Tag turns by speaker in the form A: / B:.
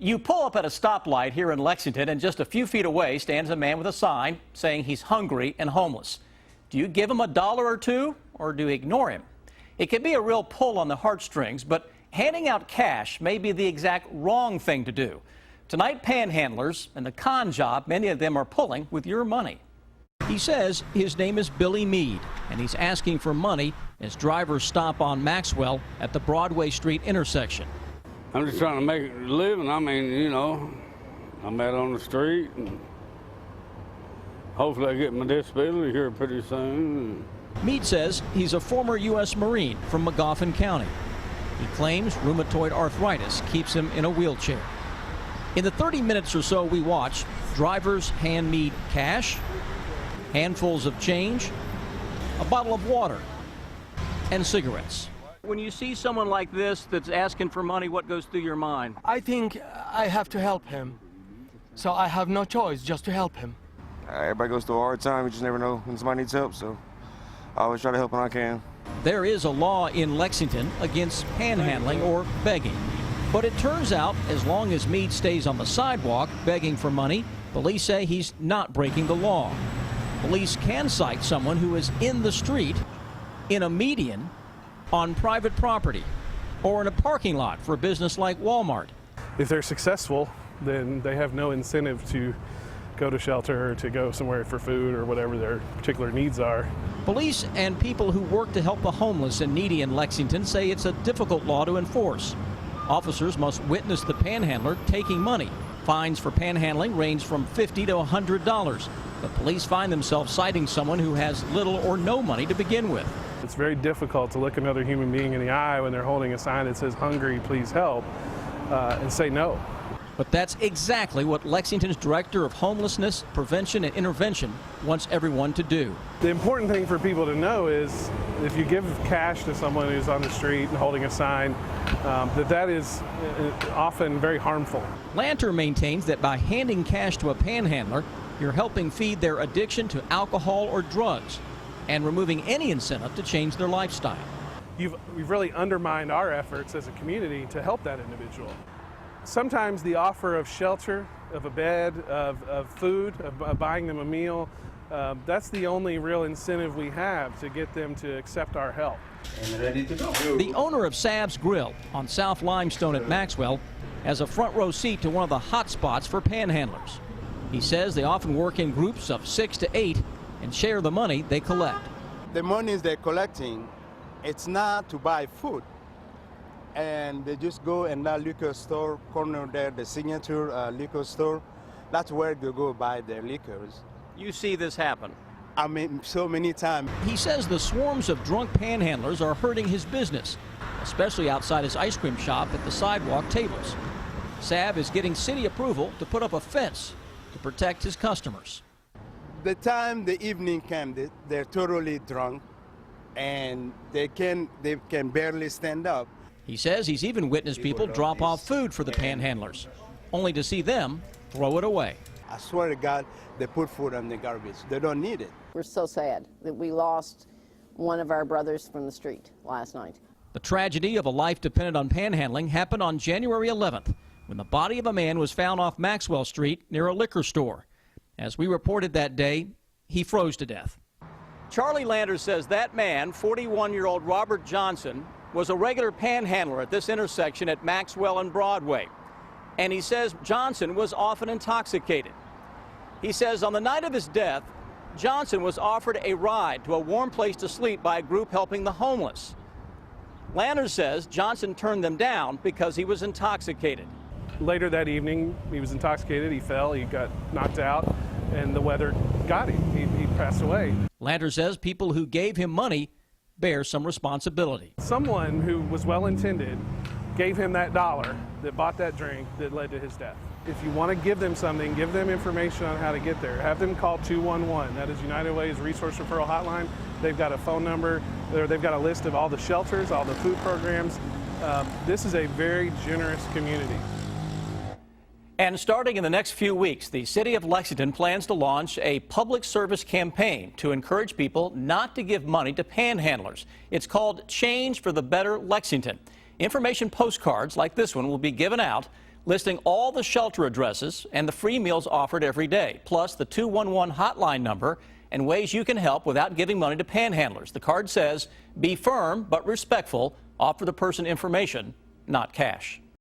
A: You pull up at a stoplight here in Lexington, and just a few feet away stands a man with a sign saying he's hungry and homeless. Do you give him $1 or $2, or do you ignore him? It can be a real pull on the heartstrings, but handing out cash may be the exact wrong thing to do. Tonight, panhandlers and the con job, many of them are pulling with your money. He says his name is Billy Mead, and he's asking for money as drivers stop on Maxwell at the Broadway Street intersection.
B: I'm just trying to make a living. I mean, you know, I'm out on the street, and hopefully I get my disability here pretty soon.
A: Mead says he's a former U.S. Marine from Magoffin County. He claims rheumatoid arthritis keeps him in a wheelchair. In the 30 minutes or so we watch, drivers hand Mead cash, handfuls of change, a bottle of water, and cigarettes. When you see someone like this that's asking for money, what goes through your mind?
C: I think I have to help him, so I have no choice just to help him.
D: Everybody goes through a hard time. You just never know when somebody needs help, so I always try to help when I can.
A: There is a law in Lexington against panhandling or begging. But it turns out, as long as Mead stays on the sidewalk begging for money, police say he's not breaking the law. Police can cite someone who is in the street, in a median, on private property, or in a parking lot for a business like Walmart.
E: If they're successful, then they have no incentive to go to shelter or to go somewhere for food or whatever their particular needs are.
A: Police and people who work to help the homeless and needy in Lexington say it's a difficult law to enforce. Officers must witness the panhandler taking money. Fines for panhandling range from $50 to $100. But police find themselves citing someone who has little or no money to begin with.
E: It's very difficult to look another human being in the eye when they're holding a sign that says, "Hungry, please help," and say no.
A: But that's exactly what Lexington's Director of Homelessness Prevention and Intervention wants everyone to do.
E: The important thing for people to know is if you give cash to someone who's on the street and holding a sign, that is often very harmful.
A: Lanter maintains that by handing cash to a panhandler, you're helping feed their addiction to alcohol or drugs and removing any incentive to change their lifestyle.
E: We've really undermined our efforts as a community to help that individual. Sometimes the offer of shelter, of a bed, of food, of buying them a meal, that's the only real incentive we have to get them to accept our help.
F: And ready to go.
A: The owner of Sab's Grill on South Limestone at Maxwell has a front row seat to one of the hot spots for panhandlers. He says they often work in groups of 6 to 8 and share the money they collect.
G: The monies they're collecting, it's not to buy food. And they just go in that liquor store corner there, the Signature liquor store. That's where they go buy their liquors.
A: You see this happen?
G: I mean, so many times.
A: He says the swarms of drunk panhandlers are hurting his business, especially outside his ice cream shop at the sidewalk tables. Sab is getting city approval to put up a fence to protect his customers.
G: The time the evening came, they're totally drunk, and they can barely stand up.
A: He says he's even witnessed people drop off food for the panhandlers, only to see them throw it away.
G: I swear to God, they put food in the garbage. They don't need it.
H: We're so sad that we lost one of our brothers from the street last night.
A: The tragedy of a life dependent on panhandling happened on January 11th, when the body of a man was found off Maxwell Street near a liquor store. As we reported that day, he froze to death. Charlie Landers says that man, 41-year-old Robert Johnson, was a regular panhandler at this intersection at Maxwell and Broadway. And he says Johnson was often intoxicated. He says on the night of his death, Johnson was offered a ride to a warm place to sleep by a group helping the homeless. Landers says Johnson turned them down because he was intoxicated.
E: Later that evening, he was intoxicated, he fell, he got knocked out, and the weather got him. He passed away.
A: Landers says people who gave him money bear some responsibility.
E: Someone who was well-intended gave him that dollar that bought that drink that led to his death. If you want to give them something, give them information on how to get there. Have them call 211. That is United Way's resource referral hotline. They've got a phone number. They've got a list of all the shelters, all the food programs. This is a very generous community.
A: And starting in the next few weeks, the city of Lexington plans to launch a public service campaign to encourage people not to give money to panhandlers. It's called Change for the Better Lexington. Information postcards like this one will be given out. listing all the shelter addresses and the free meals offered every day, plus the 211 hotline number and ways you can help without giving money to panhandlers. The card says, be firm but respectful, offer the person information, not cash.